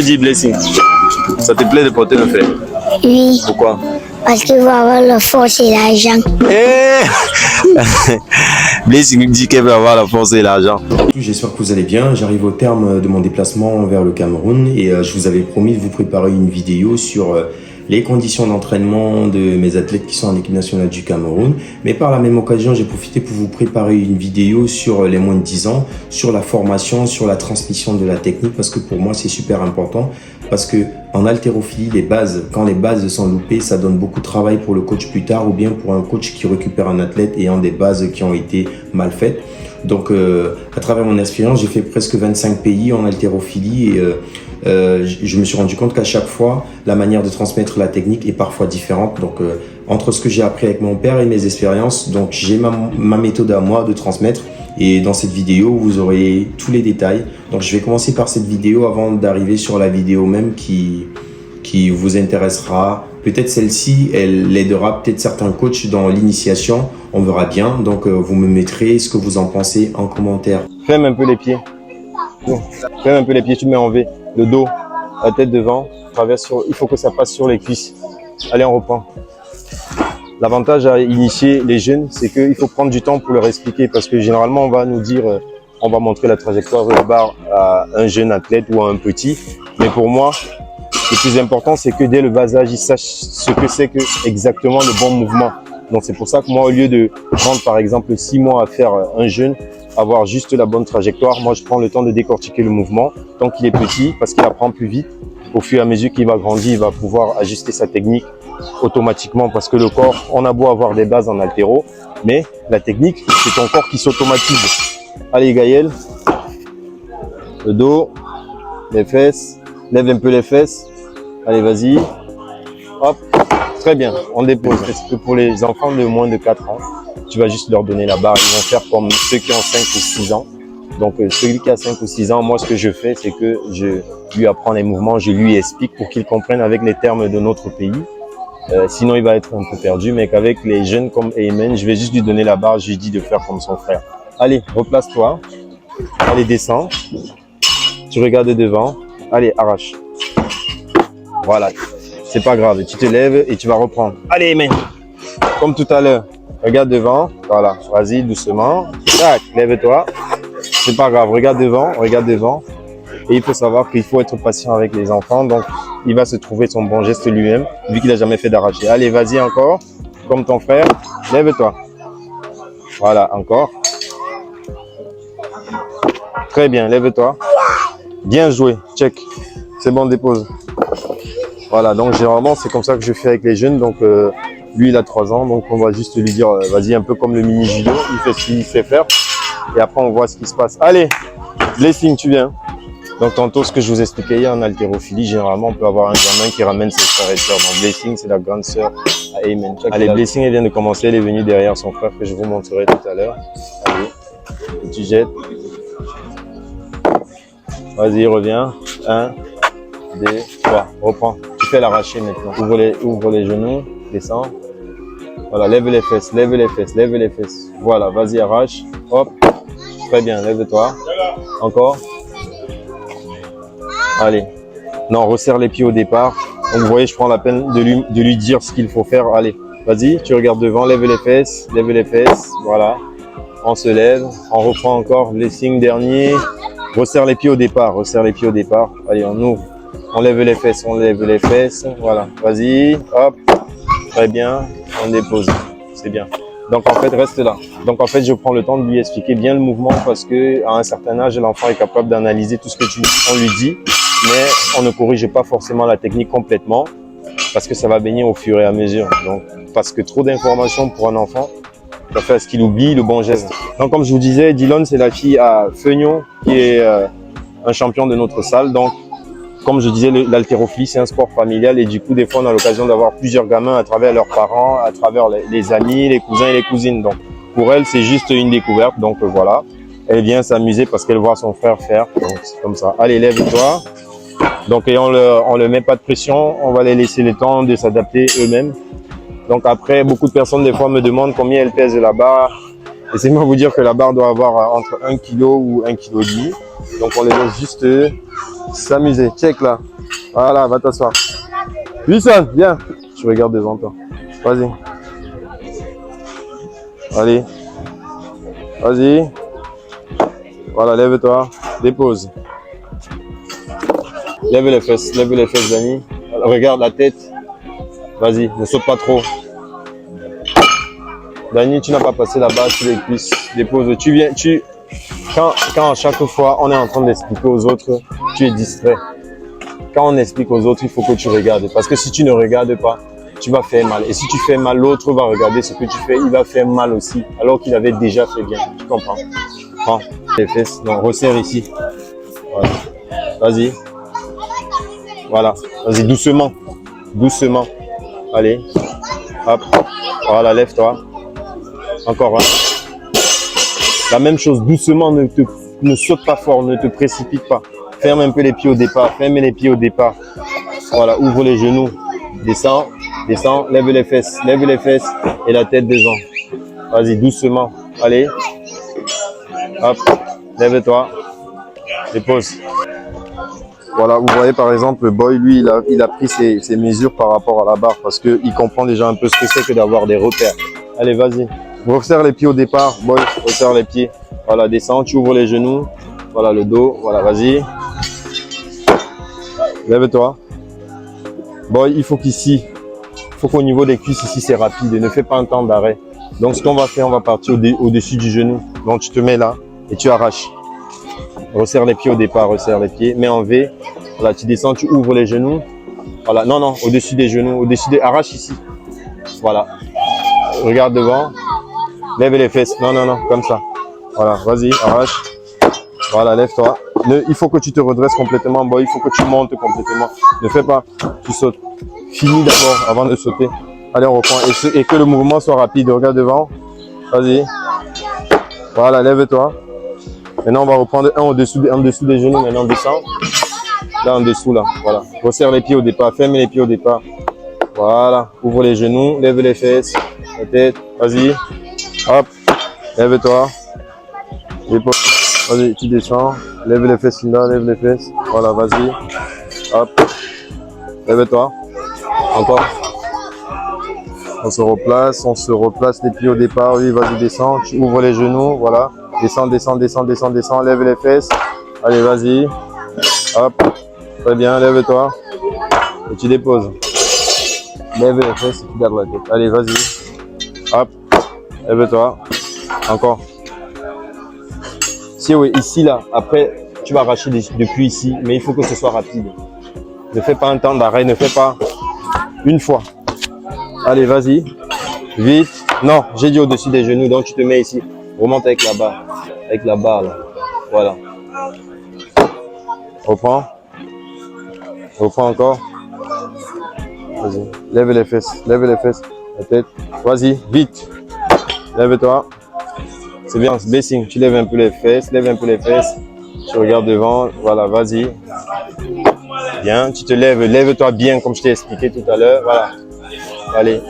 Dis Blessing, ça te plaît de porter le fer? Oui. Pourquoi? Parce qu'il va avoir la force et l'argent. Blessing dit qu'elle veut avoir la force et l'argent. J'espère que vous allez bien. J'arrive au terme de mon déplacement vers le Cameroun et je vous avais promis de vous préparer une vidéo sur les conditions d'entraînement de mes athlètes qui sont en équipe nationale du Cameroun. Mais par la même occasion, j'ai profité pour vous préparer une vidéo sur les moins de 10 ans, sur la formation, sur la transmission de la technique, parce que pour moi, c'est super important. Parce que en haltérophilie, les bases, quand les bases sont loupées, ça donne beaucoup de travail pour le coach plus tard ou bien pour un coach qui récupère un athlète ayant des bases qui ont été mal faites. Donc, à travers mon expérience, j'ai fait presque 25 pays en haltérophilie et je me suis rendu compte qu'à chaque fois, la manière de transmettre la technique est parfois différente. Donc, entre ce que j'ai appris avec mon père et mes expériences, donc j'ai ma méthode à moi de transmettre. Et dans cette vidéo, vous aurez tous les détails. Donc, je vais commencer par cette vidéo avant d'arriver sur la vidéo même qui vous intéressera. Peut-être celle-ci, elle aidera peut-être certains coachs dans l'initiation. On verra bien. Donc, vous me mettrez ce que vous en pensez en commentaire. Ferme un peu les pieds. Ferme un peu les pieds, tu mets en V. Le dos, la tête devant, traverse sur. Il faut que ça passe sur les cuisses. Allez, on reprend. L'avantage à initier les jeunes, c'est qu'il faut prendre du temps pour leur expliquer parce que généralement, on va nous dire, on va montrer la trajectoire de la barre à un jeune athlète ou à un petit. Mais pour moi, le plus important, c'est que dès le bas âge, ils sachent ce que c'est que exactement le bon mouvement. Donc, c'est pour ça que moi, au lieu de prendre par exemple 6 mois à faire un jeune, avoir juste la bonne trajectoire, moi, je prends le temps de décortiquer le mouvement tant qu'il est petit parce qu'il apprend plus vite. Au fur et à mesure qu'il va grandir, il va pouvoir ajuster sa technique automatiquement parce que le corps, on a beau avoir des bases en haltéro, mais la technique, c'est ton corps qui s'automatise. Allez, Gaël, le dos, les fesses, lève un peu les fesses. Allez, vas-y. Hop, très bien, on dépose. Parce que pour les enfants de moins de 4 ans, tu vas juste leur donner la barre. Ils vont faire comme ceux qui ont 5 ou 6 ans. Donc, celui qui a 5 ou 6 ans, moi, ce que je fais, c'est que je lui apprends les mouvements, je lui explique pour qu'il comprenne avec les termes de notre pays. Sinon, il va être un peu perdu, mais qu'avec les jeunes comme Ayman, je vais juste lui donner la barre, je lui dis de faire comme son frère. Allez, replace-toi. Allez, descends. Tu regardes devant. Allez, arrache. Voilà. C'est pas grave. Tu te lèves et tu vas reprendre. Allez, Ayman. Comme tout à l'heure. Regarde devant. Voilà. Vas-y, doucement. Tac, lève-toi. C'est pas grave. Regarde devant. Regarde devant. Et il faut savoir qu'il faut être patient avec les enfants. Donc, il va se trouver son bon geste lui-même, vu qu'il n'a jamais fait d'arracher. Allez, vas-y encore, comme ton frère. Lève-toi. Voilà, encore. Très bien, lève-toi. Bien joué, check. C'est bon, dépose. Voilà, donc généralement, c'est comme ça que je fais avec les jeunes. Donc, lui, il a 3 ans, donc on va juste lui dire, vas-y, un peu comme le mini-judo. Il fait ce qu'il sait faire. Et après, on voit ce qui se passe. Allez, Blessing, tu viens. Donc, tantôt, ce que je vous expliquais hier en haltérophilie, généralement, on peut avoir un gamin qui ramène ses frères et sœurs. Donc, Blessing, c'est la grande sœur à Ayman. Allez, Blessing, elle vient de commencer. Elle est venue derrière son frère que je vous montrerai tout à l'heure. Allez, et tu jettes. Vas-y, reviens. 1, 2, 3. Reprends. Tu fais l'arracher maintenant. Ouvre les genoux. Descends. Voilà, lève les fesses, lève les fesses, lève les fesses. Voilà, vas-y, arrache. Hop. Très bien, lève-toi. Encore. Allez, non, resserre les pieds au départ. Donc, vous voyez, je prends la peine de lui dire ce qu'il faut faire. Allez, vas-y, tu regardes devant, lève les fesses, voilà. On se lève, on reprend encore, Blessing dernier. Resserre les pieds au départ, Allez, on ouvre, on lève les fesses, voilà. Vas-y, hop, très bien, on dépose, c'est bien. Donc, en fait, reste là. Donc, en fait, je prends le temps de lui expliquer bien le mouvement parce que à un certain âge, l'enfant est capable d'analyser tout ce que on lui dit. Mais on ne corrige pas forcément la technique complètement parce que ça va baigner au fur et à mesure. Donc, parce que trop d'informations pour un enfant, ça fait à ce qu'il oublie le bon geste. Donc, comme je vous disais, Dylan, c'est la fille à Feugnon qui est un champion de notre salle. Donc, comme je disais, l'haltérophilie, c'est un sport familial et du coup, des fois, on a l'occasion d'avoir plusieurs gamins à travers leurs parents, à travers les amis, les cousins et les cousines. Donc, pour elle, c'est juste une découverte. Donc, voilà. Elle vient s'amuser parce qu'elle voit son frère faire. Donc, c'est comme ça. Allez, lève-toi. Donc, et on le met pas de pression, on va les laisser le temps de s'adapter eux-mêmes. Donc après, beaucoup de personnes des fois me demandent combien elle pèse la barre. Laissez-moi vous dire que la barre doit avoir entre 1 kg ou 1,5 kg. Donc on les laisse juste S'amuser. Check là. Voilà, va t'asseoir. Wilson, viens. Tu regardes devant toi. Vas-y. Allez. Vas-y. Voilà, lève-toi. Dépose. Lève les fesses, Dani. Regarde la tête. Vas-y, ne saute pas trop. Dani, tu n'as pas passé là-bas sur les cuisses. Dépose. Tu viens, quand à chaque fois on est en train d'expliquer aux autres, tu es distrait. Quand on explique aux autres, il faut que tu regardes. Parce que si tu ne regardes pas, tu vas faire mal. Et si tu fais mal, l'autre va regarder ce que tu fais, il va faire mal aussi. Alors qu'il avait déjà fait bien. Tu comprends? Prends les fesses. Non, resserre ici. Voilà. Vas-y. Voilà. Vas-y, doucement. Doucement. Allez. Hop. Voilà, lève-toi. Encore un. La même chose, doucement, ne saute pas fort, ne te précipite pas. Ferme un peu les pieds au départ, ferme les pieds au départ. Voilà, ouvre les genoux. Descends, descends, lève les fesses et la tête devant. Vas-y, doucement. Allez. Hop, lève-toi. Dépose. Voilà, vous voyez par exemple, Boy, lui, il a pris ses mesures par rapport à la barre parce qu'il comprend déjà un peu ce que c'est que d'avoir des repères. Allez, vas-y. Resserre les pieds au départ. Boy, resserre les pieds. Voilà, descends, tu ouvres les genoux. Voilà, le dos. Voilà, vas-y. Lève-toi. Boy, il faut qu'au niveau des cuisses, ici, c'est rapide. Ne fais pas un temps d'arrêt. Donc, ce qu'on va faire, on va partir au-dessus du genou. Donc, tu te mets là et tu arraches. Resserre les pieds au départ, resserre les pieds. Mets en V. Voilà, tu descends, tu ouvres les genoux. Voilà, non, non, au-dessus des genoux. Arrache ici. Voilà. Regarde devant. Lève les fesses. Non, non, non, comme ça. Voilà, vas-y, arrache. Voilà, lève-toi. Il faut que tu te redresses complètement, Boy. Il faut que tu montes complètement. Ne fais pas, tu sautes. Finis d'abord avant de sauter. Allez, on reprend. Et que le mouvement soit rapide. Regarde devant. Vas-y. Voilà, lève-toi. Maintenant, on va reprendre en dessous des genoux. Maintenant, on descend. Là, en dessous, là. Voilà. Resserre les pieds au départ. Ferme les pieds au départ. Voilà. Ouvre les genoux. Lève les fesses. La tête. Vas-y. Hop. Lève-toi. Vas-y, tu descends. Lève les fesses là. Lève les fesses. Voilà, vas-y. Hop. Lève-toi. Encore. On se replace les pieds au départ. Oui, vas-y, descends. Tu ouvres les genoux. Voilà. Descends, descends, descends, descends, descends. Lève les fesses. Allez, vas-y. Hop. Très bien, lève-toi. Et tu déposes. Lève les fesses et tu gardes la tête. Allez, vas-y. Hop. Lève-toi. Encore. Si oui, ici, là. Après, tu vas arracher depuis ici. Mais il faut que ce soit rapide. Ne fais pas un temps d'arrêt. Ne fais pas une fois. Allez, vas-y. Vite. Non, j'ai dit au-dessus des genoux. Donc, tu te mets ici. Remonte avec la barre. Avec la barre, là. Voilà. Reprends. Reprends encore. Vas-y. Lève les fesses. Lève les fesses. La tête. Vas-y. Vite. Lève-toi. C'est bien. Baissing. Tu lèves un peu les fesses. Lève un peu les fesses. Tu regardes devant. Voilà. Vas-y. Bien. Tu te lèves. Lève-toi bien comme je t'ai expliqué tout à l'heure. Voilà. Allez.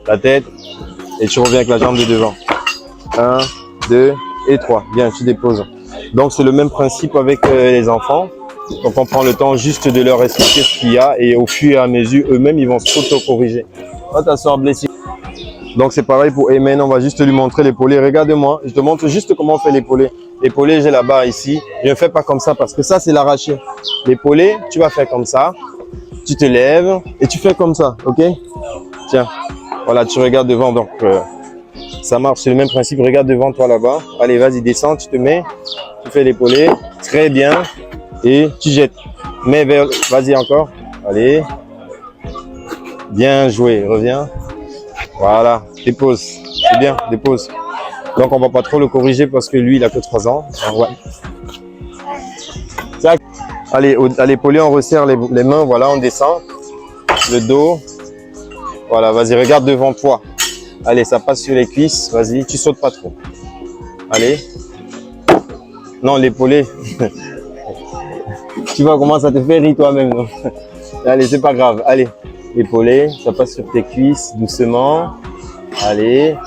La tête. Et tu reviens avec la jambe de devant. 1, 2 et 3. Bien, tu déposes. Donc, c'est le même principe avec les enfants. Donc, on prend le temps juste de leur expliquer ce qu'il y a et au fur et à mesure, eux-mêmes, ils vont s'auto-corriger. Va t'asseoir, blessé. Donc, c'est pareil pour Amen. On va juste lui montrer l'épaulé. Regarde-moi. Je te montre juste comment on fait l'épaulé. L'épaulé, j'ai la barre ici. Je ne fais pas comme ça parce que ça, c'est l'arraché. L'épaulé, tu vas faire comme ça. Tu te lèves et tu fais comme ça. OK? Tiens. Voilà, tu regardes devant. Donc, ça marche, c'est le même principe. Regarde devant toi là-bas. Allez, vas-y, descends, tu te mets. Tu fais l'épaulé. Très bien. Et tu jettes. Mets vers. Vas-y encore. Allez. Bien joué. Reviens. Voilà. Dépose. C'est bien. Dépose. Donc, on va pas trop le corriger parce que lui, il a que 3 ans. Ouais. Allez, à l'épaulé, on resserre les mains. Voilà, on descend. Le dos. Voilà, vas-y, regarde devant toi. Allez, ça passe sur les cuisses. Vas-y, tu sautes pas trop. Allez. Non, l'épaulé. Tu vois comment ça te fait rire toi-même. Allez, c'est pas grave. Allez, l'épaulé, ça passe sur tes cuisses doucement. Allez.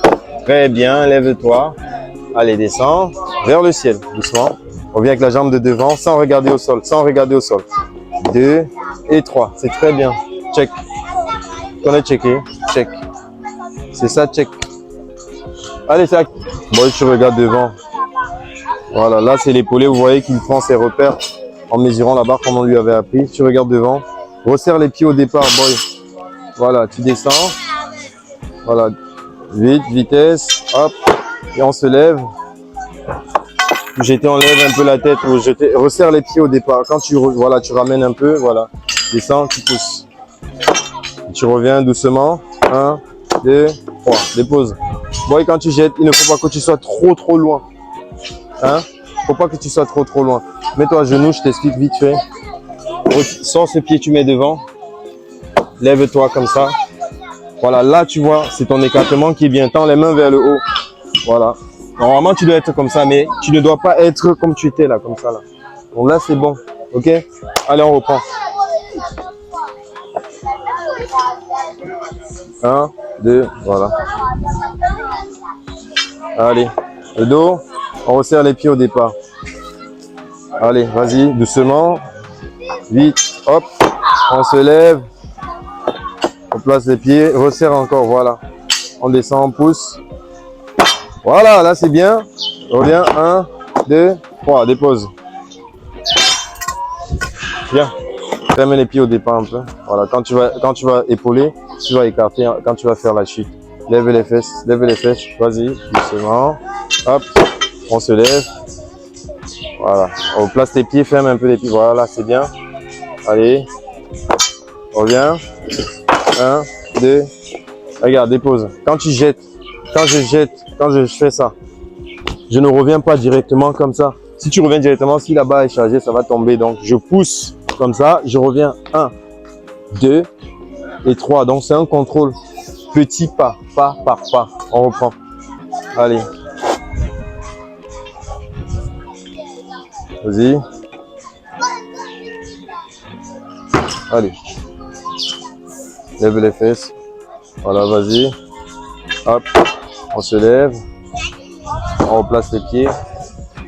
Très bien, lève-toi. Allez, descends vers le ciel, doucement. Reviens avec la jambe de devant, sans regarder au sol, sans regarder au sol. 2 et 3. C'est très bien. Check. On a checké. Check. C'est ça, check. Allez, ça. Bon, tu regardes devant. Voilà, là, c'est l'épaulé. Vous voyez qu'il prend ses repères en mesurant la barre comme on lui avait appris. Tu regardes devant. Resserre les pieds au départ, boy. Voilà, tu descends. Voilà. Vite, vitesse. Hop. Et on se lève. Tu enlèves un peu la tête. Resserre les pieds au départ. Quand voilà, tu ramènes un peu. Voilà. Descends, tu pousses. Tu reviens doucement. 1, 2, 3. Dépose. Boy, quand tu jettes, il ne faut pas que tu sois trop loin. Hein? Faut pas que tu sois trop loin. Mets-toi à genoux, je t'explique vite fait. Sors ce pied, tu mets devant. Lève-toi comme ça. Voilà, là tu vois, c'est ton écartement qui est bien. Tends les mains vers le haut. Voilà. Normalement, tu dois être comme ça, mais tu ne dois pas être comme tu étais là, comme ça là. Donc là, c'est bon. Ok? Allez, on reprend. 1, 2, voilà. Allez, le dos. On resserre les pieds au départ. Allez, vas-y, doucement. Vite, hop. On se lève. On place les pieds. Resserre encore, voilà. On descend, on pousse. Voilà, là c'est bien. Reviens, 1, 2, 3, dépose. Bien. Ferme les pieds au départ un peu. Voilà, quand tu vas épauler, tu vas écarter quand tu vas faire la chute. Lève les fesses, vas-y, doucement. Hop, on se lève. Voilà, on place tes pieds, ferme un peu les pieds. Voilà, c'est bien. Allez, reviens. 1, 2, regarde, dépose. Quand tu jettes, quand je fais ça, je ne reviens pas directement comme ça. Si tu reviens directement, si là-bas est chargé, ça va tomber. Donc, je pousse comme ça, je reviens 1, 2 et 3. Donc, c'est un contrôle. Petit pas, pas par pas. On reprend. Allez. Vas-y. Allez. Lève les fesses. Voilà, vas-y. Hop. On se lève. On replace les pieds.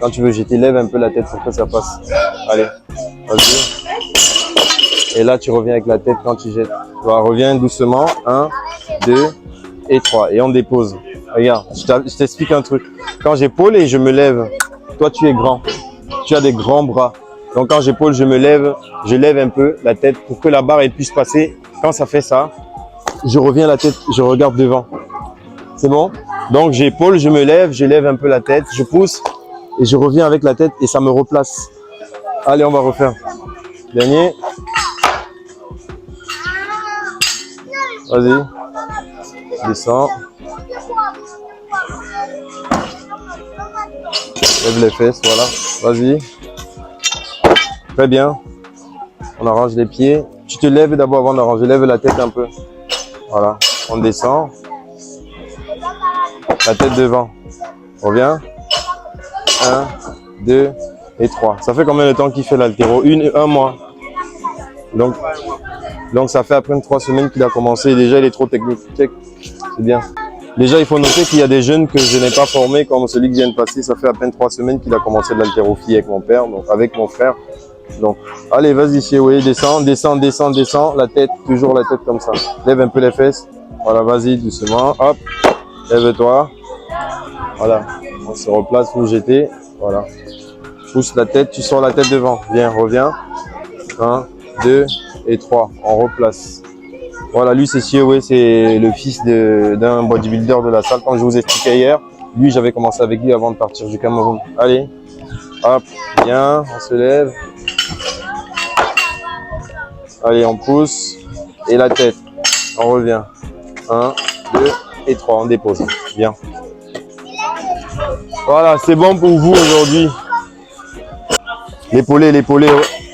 Quand tu veux jeter, lève un peu la tête pour que ça passe. Allez. Vas-y. Et là, tu reviens avec la tête quand tu jettes. Voilà, reviens doucement. 1, 2 et 3. Et on dépose. Regarde, je t'explique un truc. Quand j'épaule et je me lève, toi, tu es grand. Tu as des grands bras. Donc, quand j'épaule, je me lève, je lève un peu la tête pour que la barre elle puisse passer. Quand ça fait ça, je reviens la tête, je regarde devant. C'est bon? Donc, j'épaule, je me lève, je lève un peu la tête, je pousse et je reviens avec la tête et ça me replace. Allez, on va refaire. Dernier. Vas-y. Descends. Lève les fesses, voilà. Vas-y. Très bien. On arrange les pieds. Tu te lèves d'abord avant d'arranger. Lève la tête un peu. Voilà. On descend. La tête devant. Reviens. 1, 2 et 3. Ça fait combien de temps qu'il fait l'haltéro? Un mois. Donc ça fait à peine 3 semaines qu'il a commencé. Déjà, il est trop technique. Check. C'est bien. Déjà, il faut noter qu'il y a des jeunes que je n'ai pas formés, comme celui qui vient de passer. Ça fait à peine 3 semaines qu'il a commencé l'haltérophilie avec mon père, donc avec mon frère. Donc, allez, vas-y, Chéoué, descends. La tête, toujours la tête comme ça. Lève un peu les fesses. Voilà, vas-y, doucement. Hop, lève-toi. Voilà, on se replace pour jeter. Voilà. Pousse la tête, tu sors la tête devant. Viens, reviens. 1, 2 et 3. On replace. Voilà, lui c'est Chéoué, c'est le fils d'un bodybuilder de la salle. Comme je vous expliquais hier, lui j'avais commencé avec lui avant de partir du Cameroun. Allez, hop, bien, on se lève. Allez, on pousse. Et la tête, on revient. 1, 2 et 3, on dépose. Bien. Voilà, c'est bon pour vous aujourd'hui. L'épaulé.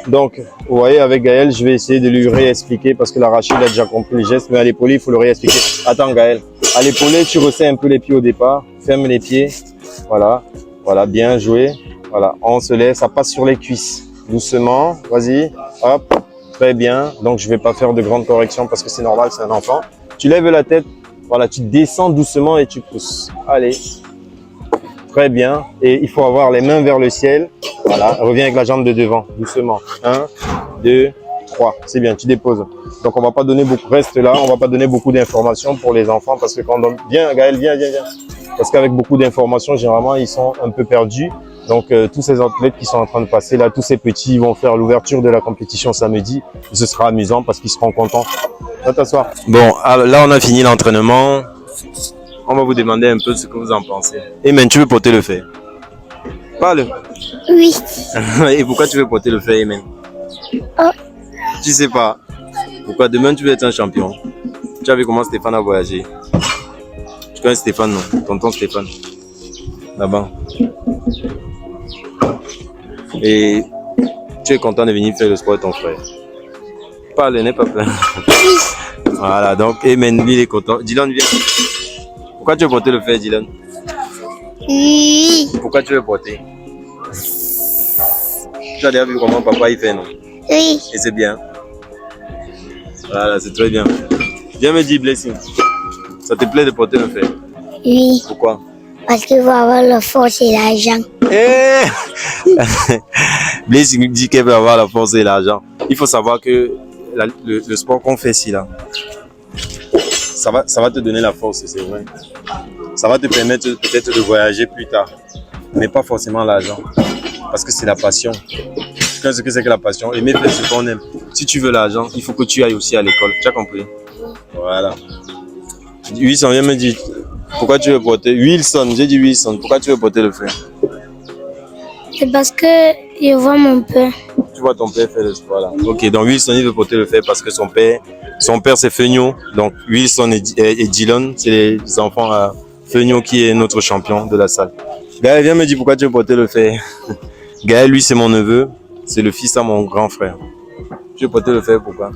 Donc, vous voyez, avec Gaël, je vais essayer de lui réexpliquer parce que l'arraché, il a déjà compris les gestes, mais à l'épaulé, il faut le réexpliquer. Attends, Gaël. À l'épaulé, tu resserres un peu les pieds au départ. Ferme les pieds. Voilà. Voilà, bien joué. Voilà, on se lève, ça passe sur les cuisses. Doucement, vas-y. Hop, très bien. Donc, je vais pas faire de grandes corrections parce que c'est normal, c'est un enfant. Tu lèves la tête. Voilà, tu descends doucement et tu pousses. Allez. Très bien. Et il faut avoir les mains vers le ciel. Voilà. Reviens avec la jambe de devant, doucement. 1, 2, 3. C'est bien, tu déposes. Donc, on va pas donner beaucoup. Reste là, on va pas donner beaucoup d'informations pour les enfants parce que quand on donne... Viens, Gaël, viens. Parce qu'avec beaucoup d'informations, généralement, ils sont un peu perdus. Donc, tous ces athlètes qui sont en train de passer là, tous ces petits, ils vont faire l'ouverture de la compétition samedi. Et ce sera amusant parce qu'ils seront contents. Va t'asseoir. Bon, là, on a fini l'entraînement. On va vous demander un peu ce que vous en pensez. Emen, tu veux porter le fer? Parle. Oui. Et pourquoi tu veux porter le fer, Emen? Oh. Tu sais pas. Pourquoi demain tu veux être un champion? Tu as vu comment Stéphane a voyagé? Tu connais Stéphane, non? Tonton Stéphane. Là-bas. Et tu es content de venir faire le sport avec ton frère. Parle, n'est pas plein. Voilà, donc Emen, lui, il est content. Dylan, viens. Pourquoi tu veux porter le fer, Dylan? Oui. Pourquoi tu veux porter? Tu as déjà vu comment papa il fait, non? Oui. Et c'est bien. Voilà, c'est très bien. Viens me dire, Blessing. Ça te plaît de porter le fer? Oui. Pourquoi? Parce qu'il faut avoir la force et l'argent. Blessing dit qu'elle veut avoir la force et l'argent. Il faut savoir que le sport qu'on fait ici, là, ça va te donner la force, c'est vrai. Ça va te permettre peut-être de voyager plus tard, mais pas forcément l'argent, parce que c'est la passion. Tu sais ce que c'est que la passion? Aimer faire ce qu'on aime. Si tu veux l'argent, il faut que tu ailles aussi à l'école. Tu as compris? Voilà. Wilson, viens me dire, pourquoi tu veux porter... Wilson, j'ai dit Wilson, pourquoi tu veux porter le fer? C'est parce que je vois mon père. Tu vois ton père faire le sport là. Ok, donc Wilson il veut porter le fer parce que son père c'est Feigno. Donc Wilson et Dylan, c'est les enfants à Feigno qui est notre champion de la salle. Gaël, viens me dire pourquoi tu veux porter le fer. Gaël, lui, c'est mon neveu. C'est le fils à mon grand frère. Tu veux porter le fer pourquoi?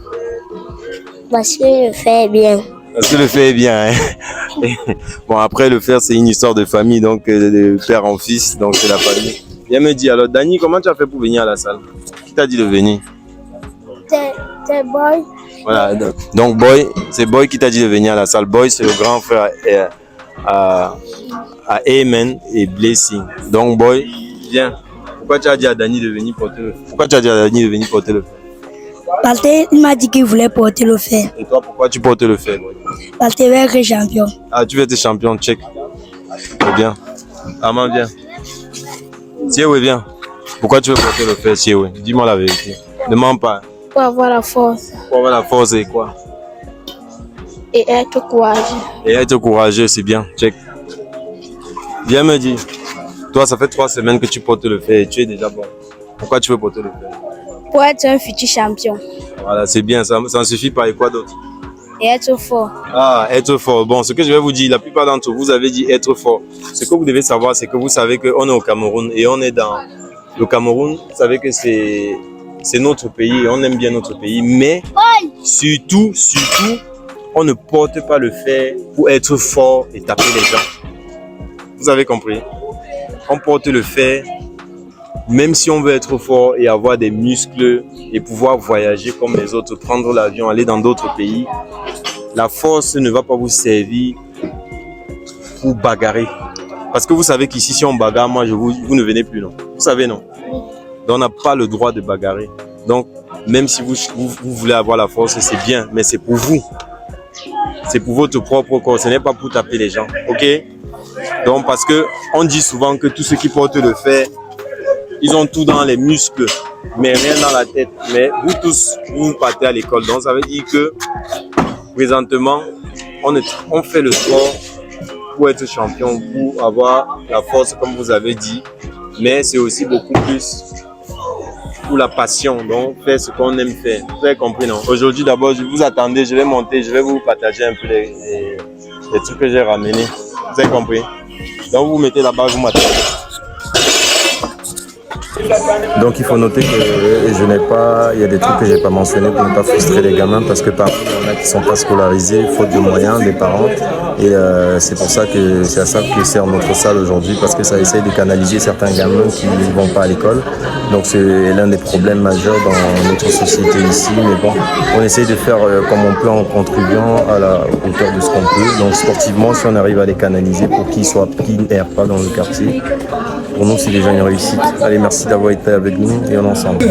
Parce que le fer est bien. Parce que le fer est bien. Hein? Bon, après, le fer, c'est une histoire de famille, donc de père en fils, donc c'est la famille. Viens me dire, alors, Dani, comment tu as fait pour venir à la salle? Qui t'a dit de venir? C'est Boy. Voilà, donc Boy, c'est Boy qui t'a dit de venir à la salle. Boy, c'est le grand frère à Amen et Blessing. Donc Boy, viens. Pourquoi tu as dit à Dani de venir porter le fer? Pourquoi tu as dit à Dani de venir porter le fer? Parce qu'il m'a dit qu'il voulait porter le fer. Et toi, pourquoi tu portes le fer, Boy? Parce qu'il veut être champion. Ah, tu veux être champion, check. C'est bien. Aman, viens. Thierry, viens. Pourquoi tu veux porter le fer, Thierry? Dis-moi la vérité. Ne mens pas. Pour avoir la force. Pour avoir la force et quoi? Et être courageux. Et être courageux, c'est bien. Check. Viens me dire. Toi, ça fait 3 semaines que tu portes le fer et tu es déjà bon. Pourquoi tu veux porter le fer? Pour être un futur champion. Voilà, c'est bien. Ça ne suffit pas. Et quoi d'autre? Et être fort. Ah, être fort. Bon, ce que je vais vous dire, la plupart d'entre vous avez dit être fort. Ce que vous devez savoir, c'est que vous savez qu'on est au Cameroun et on est dans le Cameroun. Vous savez que c'est notre pays et on aime bien notre pays. Mais surtout, on ne porte pas le fer pour être fort et taper les gens. Vous avez compris? On porte le fer même si on veut être fort et avoir des muscles et pouvoir voyager comme les autres, prendre l'avion, aller dans d'autres pays. La force ne va pas vous servir pour bagarrer. Parce que vous savez qu'ici, si on bagarre, moi, vous ne venez plus, non? Vous savez, non? Donc, on n'a pas le droit de bagarrer. Donc, même si vous voulez avoir la force, c'est bien, mais c'est pour vous. C'est pour votre propre corps, ce n'est pas pour taper les gens, ok? Donc, parce que on dit souvent que tous ceux qui portent le fer, ils ont tout dans les muscles, mais rien dans la tête. Mais vous tous, vous partez à l'école. Donc, ça veut dire que présentement, on fait le sport pour être champion, pour avoir la force, comme vous avez dit. Mais c'est aussi beaucoup plus pour la passion. Donc, faire ce qu'on aime faire. Vous avez compris, non? Aujourd'hui, d'abord, je vous attendais, je vais monter, je vais vous partager un peu les trucs que j'ai ramenés. Vous avez compris? Donc, vous mettez là-bas, vous m'attendez. Donc il faut noter que je n'ai pas, il y a des trucs que je n'ai pas mentionnés pour ne pas frustrer les gamins parce que parmi il y en a qui ne sont pas scolarisés, faute de moyens des parents. Et c'est pour ça que c'est à ça que sert notre salle aujourd'hui, parce que ça essaye de canaliser certains gamins qui ne vont pas à l'école. Donc c'est l'un des problèmes majeurs dans notre société ici. Mais bon, on essaye de faire comme on peut en contribuant à la hauteur de ce qu'on peut. Donc sportivement, si on arrive à les canaliser pour qu'ils n'errent pas dans le quartier, pour nous c'est déjà une réussite. Allez, merci d'avoir été avec nous et on est ensemble.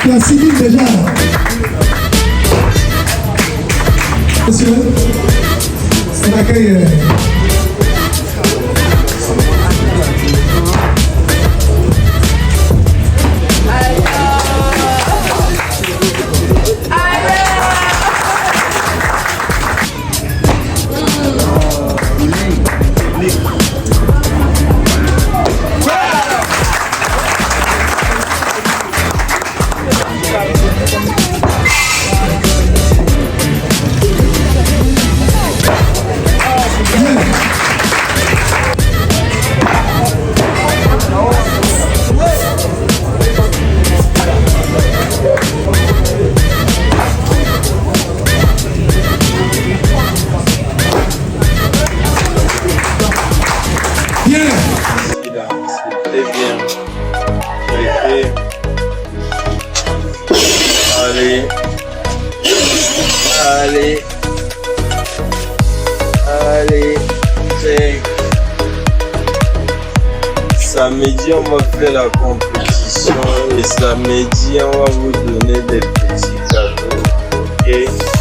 La civile déjà. Monsieur, on accueille. Allez, check. Samedi, on va faire la compétition et samedi, on va vous donner des petits cadeaux. Ok?